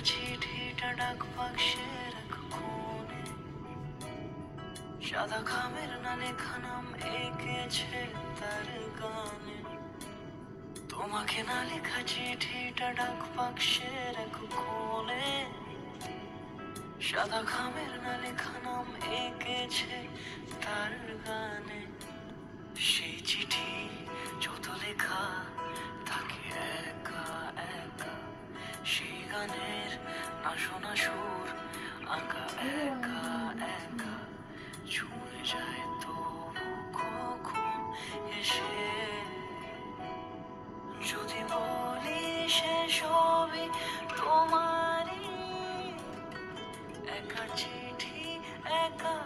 চিঠিটা ডাক বাক্সের এক কোণে, সাদা খামের না লেখা নাম এঁকেছে তার গানে। তোমাকে না লেখা চিঠিটা ডাক বাক্সের এক কোণে, সাদা খামের না লেখা নাম এঁকেছে তার গানে। সেই চিঠি যত লেখা থাকে একা একা, সেই গানের না শোনা সুর আঁকা একা একা, ছুঁয়ে যায় তবু কখন এসে। যদি বলি সে সবই তোমারই, একা চিঠি একা